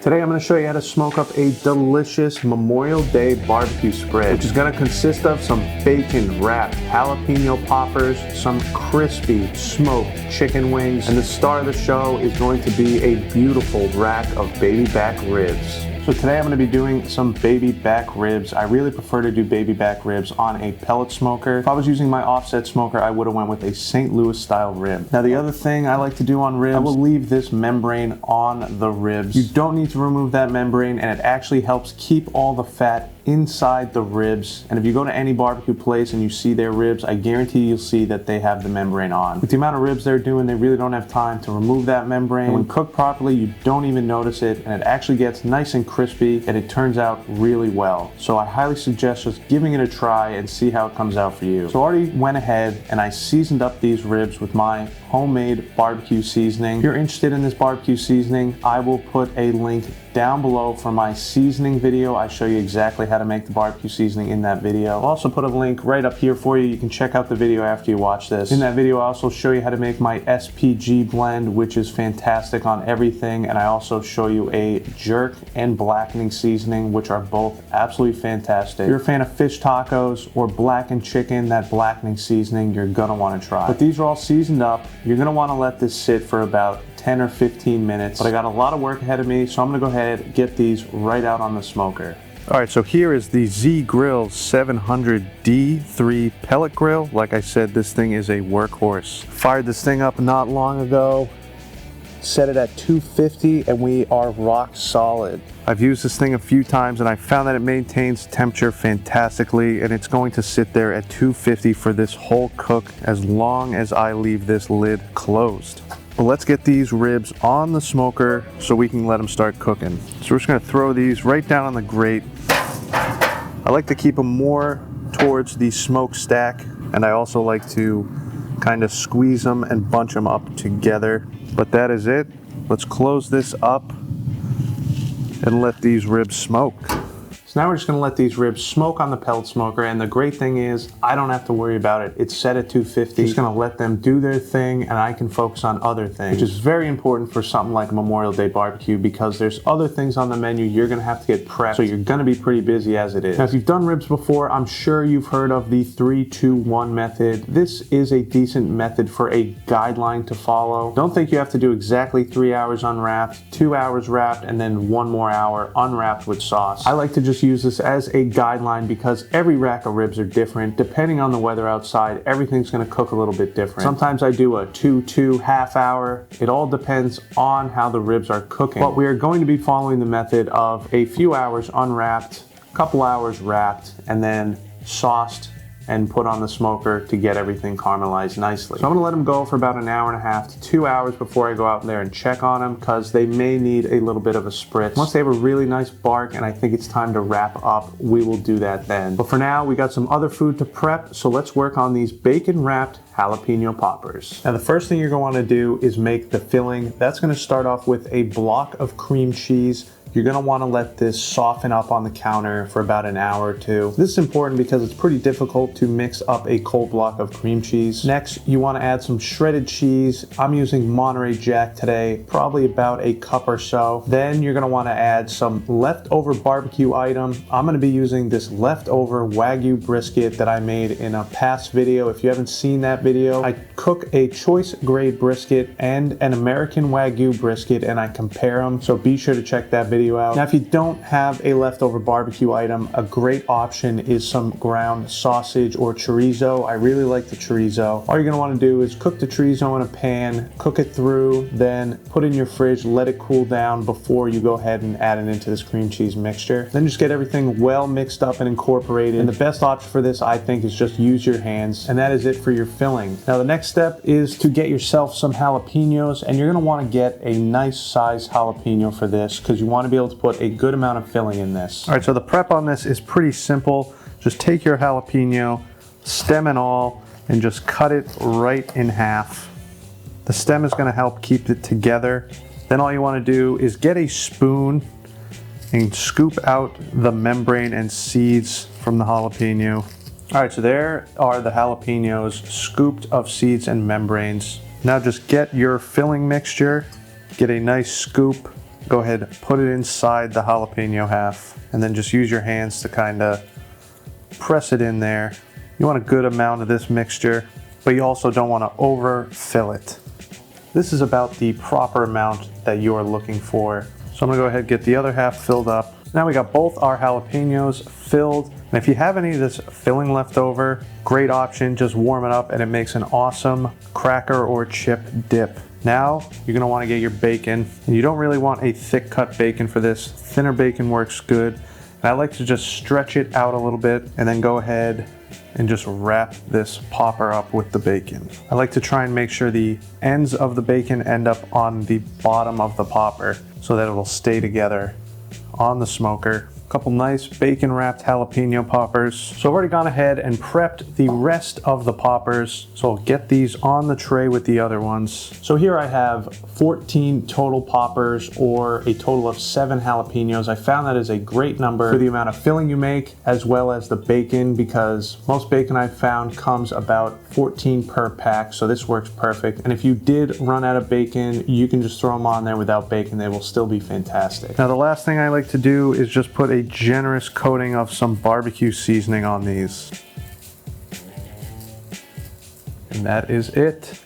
Today I'm going to show you how to smoke up a delicious Memorial Day barbecue spread, which is going to consist of some bacon wrapped jalapeno poppers, some crispy smoked chicken wings, and the star of the show is going to be a beautiful rack of baby back ribs. So today I'm going to be doing some baby back ribs. I really prefer to do baby back ribs on a pellet smoker. If I was using my offset smoker, I would have went with a St. Louis style rib. Now the other thing I like to do on ribs, I will leave this membrane on the ribs. You don't need to remove that membrane, and it actually helps keep all the fat inside the ribs. And if you go to any barbecue place and you see their ribs, I guarantee you'll see that they have the membrane on. With the amount of ribs they're doing, they really don't have time to remove that membrane. And when cooked properly, you don't even notice it, and it actually gets nice and crispy, and it turns out really well. So I highly suggest just giving it a try and see how it comes out for you. So I already went ahead and I seasoned up these ribs with my homemade barbecue seasoning. If you're interested in this barbecue seasoning, I will put a link down below for my seasoning video. I show you exactly how to make the barbecue seasoning in that video. I'll also put a link right up here for you. You can check out the video after you watch this. In that video, I also show you how to make my SPG blend, which is fantastic on everything. And I also show you a jerk and blackening seasoning, which are both absolutely fantastic. If you're a fan of fish tacos or blackened chicken, that blackening seasoning you're gonna wanna try. But these are all seasoned up. You're gonna wanna let this sit for about 10 or 15 minutes, but I got a lot of work ahead of me, so I'm gonna go ahead and get these right out on the smoker. All right, so here is the Z Grill 700D3 pellet grill. Like I said, this thing is a workhorse. Fired this thing up not long ago, set it at 250, and we are rock solid. I've used this thing a few times and I found that it maintains temperature fantastically, and it's going to sit there at 250 for this whole cook as long as I leave this lid closed. But let's get these ribs on the smoker so we can let them start cooking. So we're just gonna throw these right down on the grate. I like to keep them more towards the smokestack, and I also like to kind of squeeze them and bunch them up together. But that is it. Let's close this up and let these ribs smoke. So now we're just gonna let these ribs smoke on the pellet smoker, and the great thing is I don't have to worry about it. It's set at 250. I'm just gonna let them do their thing, and I can focus on other things, which is very important for something like Memorial Day barbecue, because there's other things on the menu you're gonna have to get prepped, so you're gonna be pretty busy as it is. Now, if you've done ribs before, I'm sure you've heard of the 3-2-1 method. This is a decent method for a guideline to follow. Don't think you have to do exactly 3 hours unwrapped, 2 hours wrapped, and then 1 more hour unwrapped with sauce. I like to just use this as a guideline because every rack of ribs are different. Depending on the weather outside, everything's going to cook a little bit different. Sometimes I do a 2-2 half hour. It all depends on how the ribs are cooking. But we are going to be following the method of a few hours unwrapped, a couple hours wrapped, and then sauced and put on the smoker to get everything caramelized nicely. So I'm gonna let them go for about an hour and a half to 2 hours before I go out there and check on them, because they may need a little bit of a spritz. Once they have a really nice bark and I think it's time to wrap up, we will do that then. But for now, we got some other food to prep, so let's work on these bacon wrapped jalapeno poppers. Now the first thing you're gonna wanna do is make the filling. That's gonna start off with a block of cream cheese. You're gonna wanna let this soften up on the counter for about an hour or two. This is important because it's pretty difficult to mix up a cold block of cream cheese. Next, you wanna add some shredded cheese. I'm using Monterey Jack today, probably about a cup or so. Then you're gonna wanna add some leftover barbecue item. I'm gonna be using this leftover Wagyu brisket that I made in a past video. If you haven't seen that video, I cook a choice grade brisket and an American Wagyu brisket, and I compare them, so be sure to check that video out. Now, if you don't have a leftover barbecue item, a great option is some ground sausage or chorizo. I really like the chorizo. All you're gonna wanna do is cook the chorizo in a pan, cook it through, then put it in your fridge, let it cool down before you go ahead and add it into this cream cheese mixture. Then just get everything well mixed up and incorporated. And the best option for this, I think, is just use your hands. And that is it for your filling. Now, the next step is to get yourself some jalapenos, and you're gonna wanna get a nice size jalapeno for this, because you wanna be able to put a good amount of filling in this. All right, so the prep on this is pretty simple. Just take your jalapeno, stem and all, and just cut it right in half. The stem is gonna help keep it together. Then all you wanna do is get a spoon and scoop out the membrane and seeds from the jalapeno. All right, so there are the jalapenos scooped of seeds and membranes. Now just get your filling mixture, get a nice scoop, Go ahead, put it inside the jalapeno half, and then just use your hands to kind of press it in there. You want a good amount of this mixture, but you also don't want to overfill it. This is about the proper amount that you are looking for. So I'm gonna go ahead and get the other half filled up. Now we got both our jalapenos filled. And if you have any of this filling left over, great option, just warm it up and it makes an awesome cracker or chip dip. Now you're gonna wanna get your bacon, and you don't really want a thick cut bacon for this. Thinner bacon works good. And I like to just stretch it out a little bit and then go ahead and just wrap this popper up with the bacon. I like to try and make sure the ends of the bacon end up on the bottom of the popper so that it will stay together on the smoker. Couple nice bacon wrapped jalapeno poppers. So I've already gone ahead and prepped the rest of the poppers. So I'll get these on the tray with the other ones. So here I have 14 total poppers, or a total of 7 jalapenos. I found that is a great number for the amount of filling you make, as well as the bacon, because most bacon I've found comes about 14 per pack. So this works perfect. And if you did run out of bacon, you can just throw them on there without bacon. They will still be fantastic. Now the last thing I like to do is just put a generous coating of some barbecue seasoning on these. And that is it.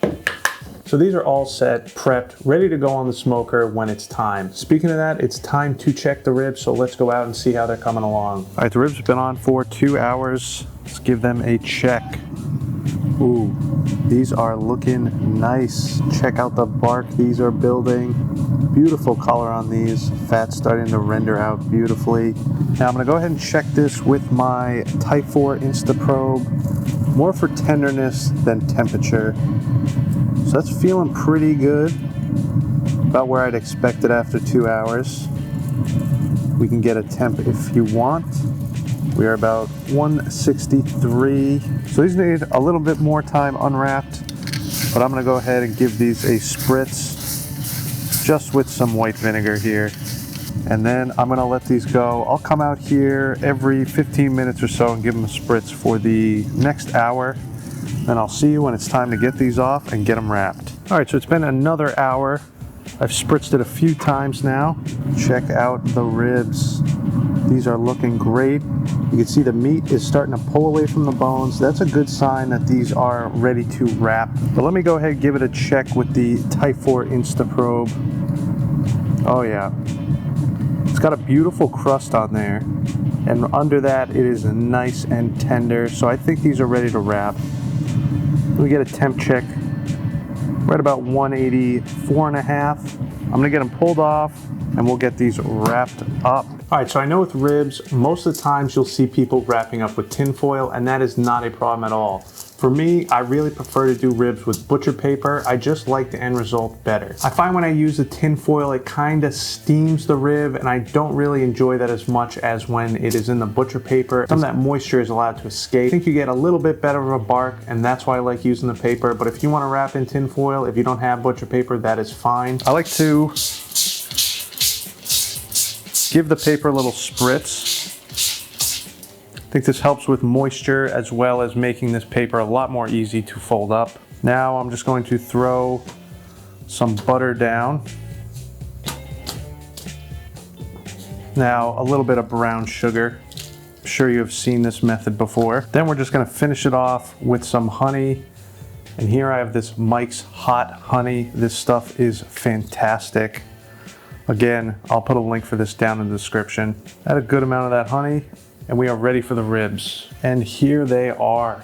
So these are all set, prepped, ready to go on the smoker when it's time. Speaking of that, it's time to check the ribs, so let's go out and see how they're coming along. All right, the ribs have been on for 2 hours. Let's give them a check. Ooh, these are looking nice. Check out the bark these are building. Beautiful color on these. Fat's starting to render out beautifully. Now I'm gonna go ahead and check this with my Type 4 InstaProbe. More for tenderness than temperature. So that's feeling pretty good. About where I'd expect it after 2 hours. We can get a temp if you want. We are about 163. So these need a little bit more time unwrapped, but I'm gonna go ahead and give these a spritz just with some white vinegar here. And then I'm gonna let these go. I'll come out here every 15 minutes or so and give them a spritz for the next hour. Then I'll see you when it's time to get these off and get them wrapped. All right, so it's been another hour. I've spritzed it a few times now. Check out the ribs. These are looking great. You can see the meat is starting to pull away from the bones. That's a good sign that these are ready to wrap. But let me go ahead and give it a check with the Type 4 InstaProbe. Oh yeah. It's got a beautiful crust on there. And under that, it is nice and tender. So I think these are ready to wrap. Let me get a temp check. We're at about 184.5. I'm gonna get them pulled off and we'll get these wrapped up. All right, so I know with ribs, most of the times you'll see people wrapping up with tin foil, and that is not a problem at all. For me, I really prefer to do ribs with butcher paper. I just like the end result better. I find when I use the tin foil, it kind of steams the rib, and I don't really enjoy that as much as when it is in the butcher paper. Some of that moisture is allowed to escape. I think you get a little bit better of a bark, and that's why I like using the paper. But if you want to wrap in tin foil, if you don't have butcher paper, that is fine. I like to give the paper a little spritz. I think this helps with moisture as well as making this paper a lot more easy to fold up. Now I'm just going to throw some butter down. Now a little bit of brown sugar. I'm sure you have seen this method before. Then we're just going to finish it off with some honey. And here I have this Mike's Hot Honey. This stuff is fantastic. Again, I'll put a link for this down in the description. Add a good amount of that honey, and we are ready for the ribs. And here they are.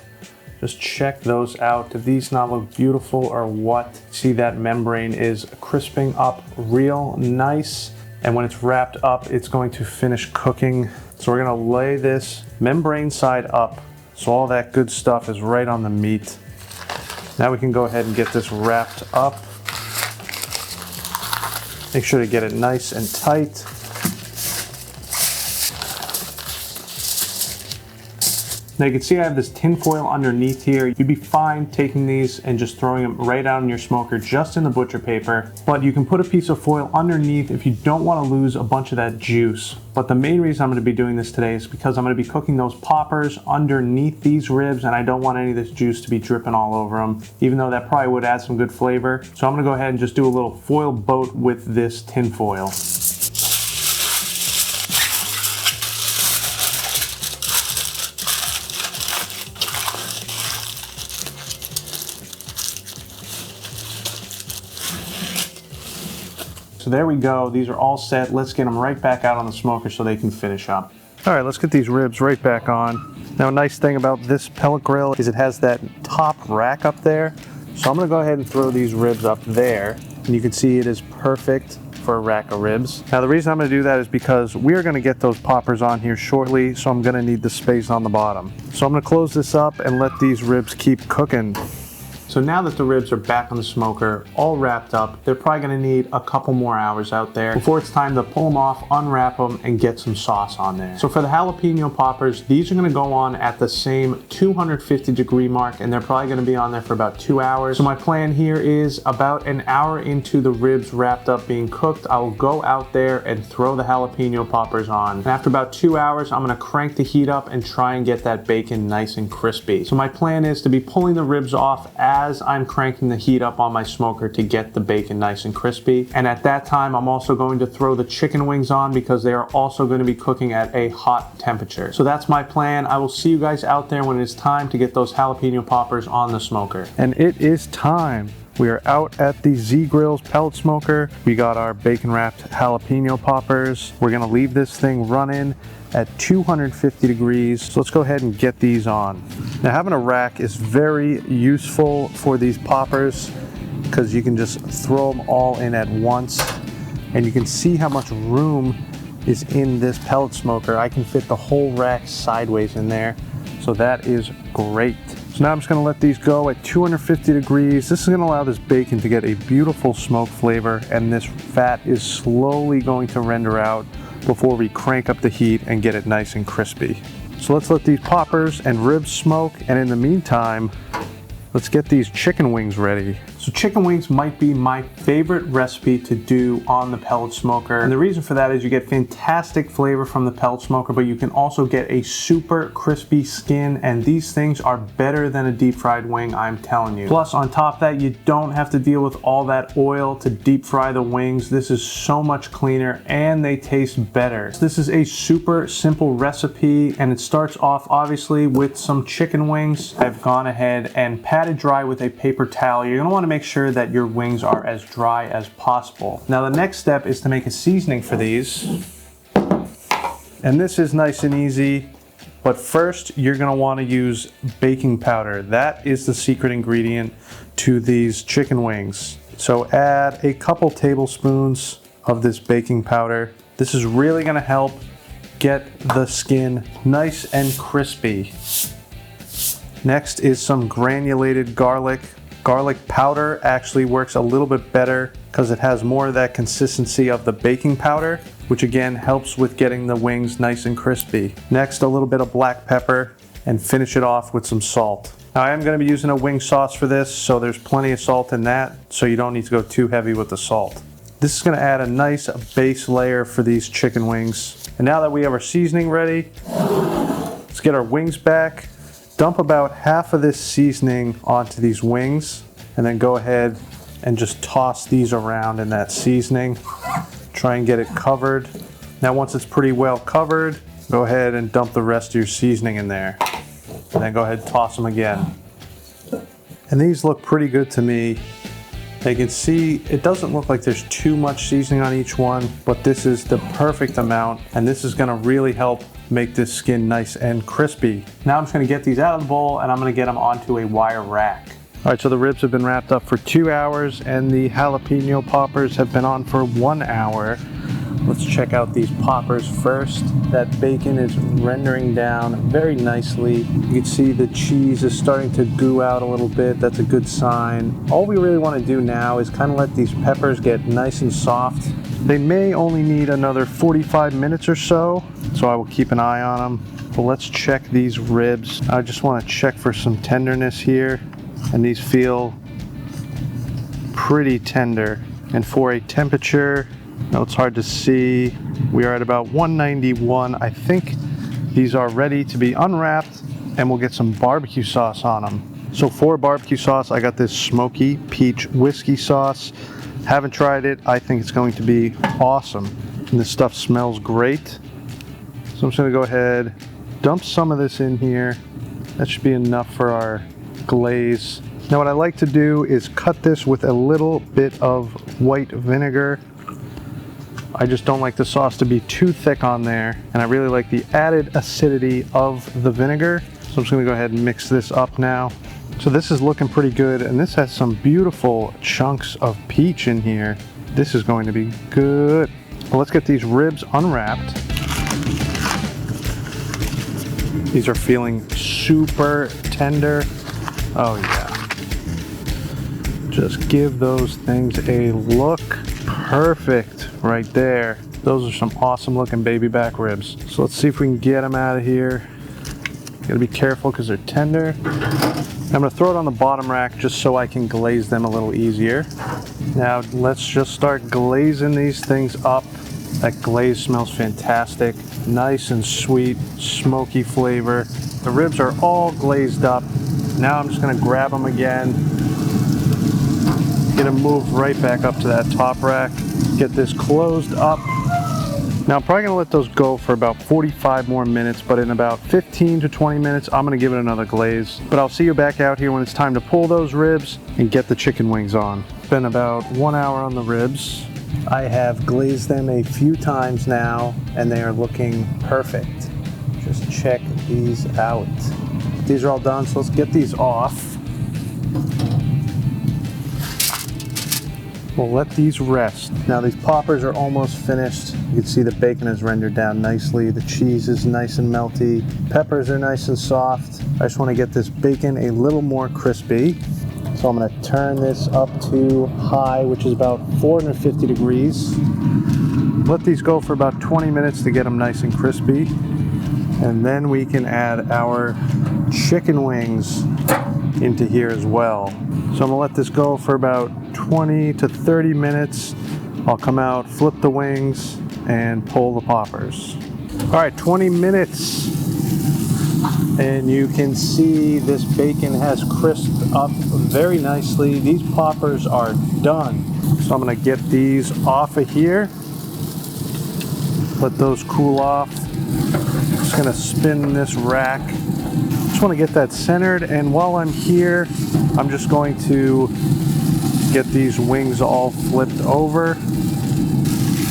Just check those out. Do these not look beautiful or what? See, that membrane is crisping up real nice. And when it's wrapped up, it's going to finish cooking. So we're gonna lay this membrane side up, so all that good stuff is right on the meat. Now we can go ahead and get this wrapped up. Make sure to get it nice and tight. Now you can see I have this tin foil underneath here. You'd be fine taking these and just throwing them right out in your smoker, just in the butcher paper. But you can put a piece of foil underneath if you don't want to lose a bunch of that juice. But the main reason I'm going to be doing this today is because I'm going to be cooking those poppers underneath these ribs, and I don't want any of this juice to be dripping all over them, even though that probably would add some good flavor. So I'm going to go ahead and just do a little foil boat with this tin foil. So there we go, these are all set. Let's get them right back out on the smoker so they can finish up. All right, let's get these ribs right back on. Now a nice thing about this pellet grill is it has that top rack up there. So I'm gonna go ahead and throw these ribs up there. And you can see it is perfect for a rack of ribs. Now the reason I'm gonna do that is because we're gonna get those poppers on here shortly, so I'm gonna need the space on the bottom. So I'm gonna close this up and let these ribs keep cooking. So now that the ribs are back on the smoker, all wrapped up, they're probably gonna need a couple more hours out there before it's time to pull them off, unwrap them, and get some sauce on there. So for the jalapeno poppers, these are gonna go on at the same 250-degree mark, and they're probably gonna be on there for about 2 hours. So my plan here is about an hour into the ribs wrapped up being cooked, I will go out there and throw the jalapeno poppers on. And after about 2 hours, I'm gonna crank the heat up and try and get that bacon nice and crispy. So my plan is to be pulling the ribs off as I'm cranking the heat up on my smoker to get the bacon nice and crispy. And at that time, I'm also going to throw the chicken wings on because they are also going to be cooking at a hot temperature. So that's my plan. I will see you guys out there when it's time to get those jalapeno poppers on the smoker. And it is time. We are out at the Z Grills pellet smoker. We got our bacon wrapped jalapeno poppers. We're gonna leave this thing running at 250 degrees. So let's go ahead and get these on. Now having a rack is very useful for these poppers because you can just throw them all in at once. And you can see how much room is in this pellet smoker. I can fit the whole rack sideways in there. So that is great. So now I'm just gonna let these go at 250 degrees. This is gonna allow this bacon to get a beautiful smoke flavor, and this fat is slowly going to render out before we crank up the heat and get it nice and crispy. So let's let these poppers and ribs smoke, and in the meantime, let's get these chicken wings ready. So chicken wings might be my favorite recipe to do on the pellet smoker. And the reason for that is you get fantastic flavor from the pellet smoker, but you can also get a super crispy skin, and these things are better than a deep fried wing, I'm telling you. Plus on top of that, you don't have to deal with all that oil to deep fry the wings. This is so much cleaner and they taste better. This is a super simple recipe, and it starts off obviously with some chicken wings. I've gone ahead and patted dry with a paper towel. You're gonna wanna make sure that your wings are as dry as possible. Now the next step is to make a seasoning for these. And this is nice and easy, but first you're gonna wanna use baking powder. That is the secret ingredient to these chicken wings. So add a couple tablespoons of this baking powder. This is really gonna help get the skin nice and crispy. Next is some granulated garlic. Garlic powder actually works a little bit better because it has more of that consistency of the baking powder, which again helps with getting the wings nice and crispy. Next, a little bit of black pepper, and finish it off with some salt. Now I am going to be using a wing sauce for this, so there's plenty of salt in that, so you don't need to go too heavy with the salt. This is going to add a nice base layer for these chicken wings. And now that we have our seasoning ready, let's get our wings back. Dump about half of this seasoning onto these wings, and then go ahead and just toss these around in that seasoning. Try and get it covered. Now once it's pretty well covered, go ahead and dump the rest of your seasoning in there. And then go ahead and toss them again. And these look pretty good to me. You can see it doesn't look like there's too much seasoning on each one, but this is the perfect amount, and this is gonna really help make this skin nice and crispy. Now I'm just gonna get these out of the bowl, and I'm gonna get them onto a wire rack. All right, so the ribs have been wrapped up for 2 hours, and the jalapeno poppers have been on for 1 hour. Let's check out these poppers first. That bacon is rendering down very nicely. You can see the cheese is starting to goo out a little bit. That's a good sign. All we really want to do now is kind of let these peppers get nice and soft They may only need another 45 minutes or so, so I will keep an eye on them. But let's check these ribs. I just want to check for some tenderness here, and these feel pretty tender. And for a temperature, no, it's hard to see, we are at about 191. I think these are ready to be unwrapped, and we'll get some barbecue sauce on them. So for barbecue sauce, I got this smoky peach whiskey sauce. Haven't tried it. I think it's going to be awesome. And this stuff smells great. So I'm just gonna go ahead, dump some of this in here. That should be enough for our glaze. Now what I like to do is cut this with a little bit of white vinegar. I just don't like the sauce to be too thick on there, and I really like the added acidity of the vinegar. So I'm just gonna go ahead and mix this up now. So this is looking pretty good, and this has some beautiful chunks of peach in here. This is going to be good. Well, let's get these ribs unwrapped. These are feeling super tender. Oh yeah. Just give those things a look. Perfect right there. Those are some awesome looking baby back ribs. So let's see if we can get them out of here. Gotta be careful because they're tender. I'm gonna throw it on the bottom rack just so I can glaze them a little easier. Now let's just start glazing these things up. That glaze smells fantastic. Nice and sweet, smoky flavor. The ribs are all glazed up. Now I'm just gonna grab them again. Get them moved right back up to that top rack. Get this closed up. Now I'm probably gonna let those go for about 45 more minutes, but in about 15 to 20 minutes, I'm gonna give it another glaze. But I'll see you back out here when it's time to pull those ribs and get the chicken wings on. It's been about 1 hour on the ribs. I have glazed them a few times now, and they are looking perfect. Just check these out. These are all done, so let's get these off. We'll let these rest. Now these poppers are almost finished. You can see the bacon is rendered down nicely. The cheese is nice and melty. Peppers are nice and soft. I just want to get this bacon a little more crispy. So I'm going to turn this up to high, which is about 450 degrees. Let these go for about 20 minutes to get them nice and crispy. And then we can add our chicken wings into here as well. So I'm gonna let this go for about 20 to 30 minutes. I'll come out, flip the wings, and pull the poppers. All right, 20 minutes. And you can see this bacon has crisped up very nicely. These poppers are done. So I'm gonna get these off of here. Let those cool off. Just gonna spin this rack. Just wanna get that centered, and while I'm here, I'm just going to get these wings all flipped over.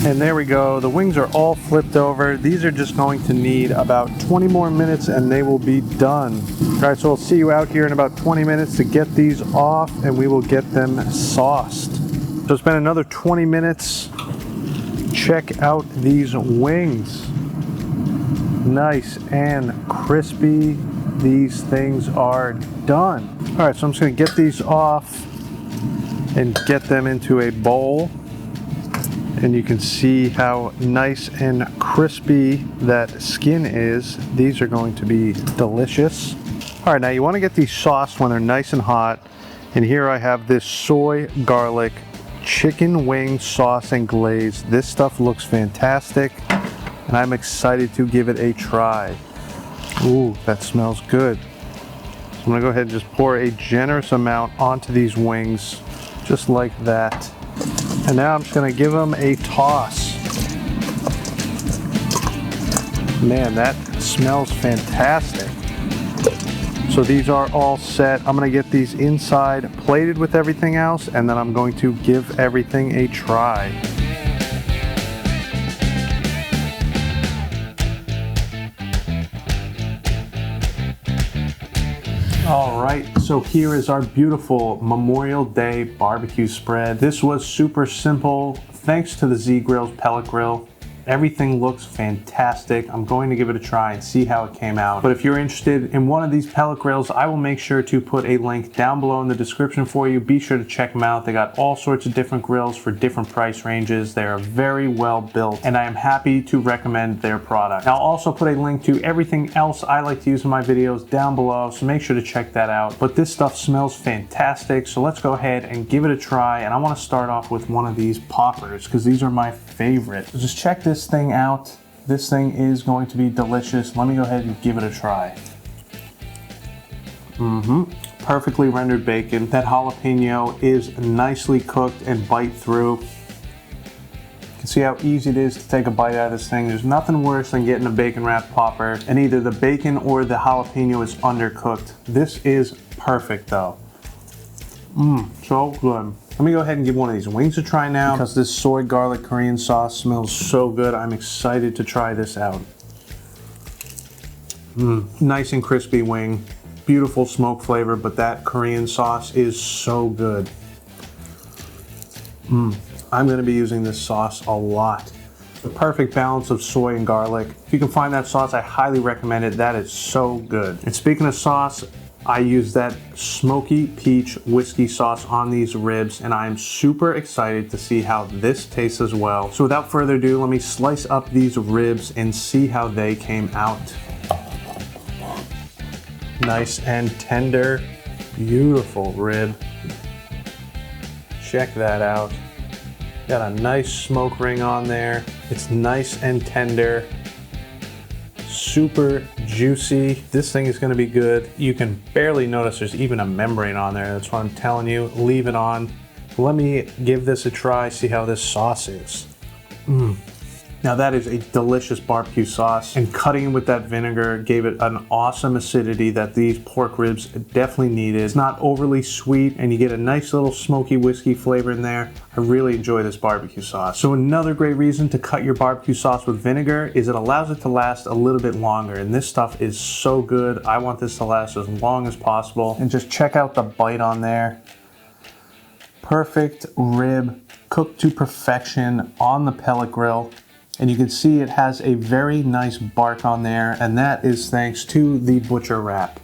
And there we go, the wings are all flipped over. These are just going to need about 20 more minutes and they will be done. All right, so I'll see you out here in about 20 minutes to get these off, and we will get them sauced. So it's been another 20 minutes. Check out these wings. Nice and crispy. These things are done. All right, so I'm just gonna get these off and get them into a bowl. And you can see how nice and crispy that skin is. These are going to be delicious. All right, now you wanna get these sauced when they're nice and hot. And here I have this soy garlic chicken wing sauce and glaze. This stuff looks fantastic, and I'm excited to give it a try. Ooh, that smells good. So I'm gonna go ahead and just pour a generous amount onto these wings, just like that. And now I'm just gonna give them a toss. Man, that smells fantastic. So these are all set. I'm gonna get these inside plated with everything else, and then I'm going to give everything a try. All right, so here is our beautiful Memorial Day barbecue spread. This was super simple, thanks to the Z Grill's pellet grill. Everything looks fantastic. I'm going to give it a try and see how it came out. But if you're interested in one of these pellet grills, I will make sure to put a link down below in the description for you. Be sure to check them out. They got all sorts of different grills for different price ranges. They are very well built, and I am happy to recommend their product. I'll also put a link to everything else I like to use in my videos down below, so make sure to check that out. But this stuff smells fantastic, so let's go ahead and give it a try. And I want to start off with one of these poppers because these are my favorite. So just check this thing out. This thing is going to be delicious. Let me go ahead and give it a try. Perfectly rendered bacon. That jalapeno is nicely cooked and bite through. You can see how easy it is to take a bite out of this thing. There's nothing worse than getting a bacon wrap popper and either the bacon or the jalapeno is undercooked. This is perfect though. So good. Let me go ahead and give one of these wings a try now because this soy garlic Korean sauce smells so good. I'm excited to try this out. Nice and crispy wing. Beautiful smoke flavor, but that Korean sauce is so good. I'm going to be using this sauce a lot. The perfect balance of soy and garlic. If you can find that sauce, I highly recommend it. That is so good. And speaking of sauce, I use that smoky peach whiskey sauce on these ribs, and I'm super excited to see how this tastes as well. So without further ado, let me slice up these ribs and see how they came out. Nice and tender, beautiful rib. Check that out. Got a nice smoke ring on there. It's nice and tender. Super juicy. This thing is going to be good. You can barely notice there's even a membrane on there. That's what I'm telling you. Leave it on. Let me give this a try, see how this sauce is. Now that is a delicious barbecue sauce, and cutting it with that vinegar gave it an awesome acidity that these pork ribs definitely needed. It's not overly sweet, and you get a nice little smoky whiskey flavor in there. I really enjoy this barbecue sauce. So another great reason to cut your barbecue sauce with vinegar is it allows it to last a little bit longer, and this stuff is so good. I want this to last as long as possible. And just check out the bite on there. Perfect rib, cooked to perfection on the pellet grill. And you can see it has a very nice bark on there, and that is thanks to the butcher wrap.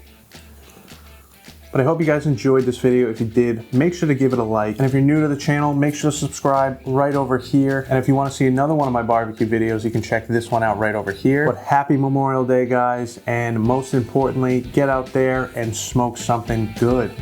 But I hope you guys enjoyed this video. If you did, make sure to give it a like. And if you're new to the channel, make sure to subscribe right over here. And if you want to see another one of my barbecue videos, you can check this one out right over here. But happy Memorial Day, guys. And most importantly, get out there and smoke something good.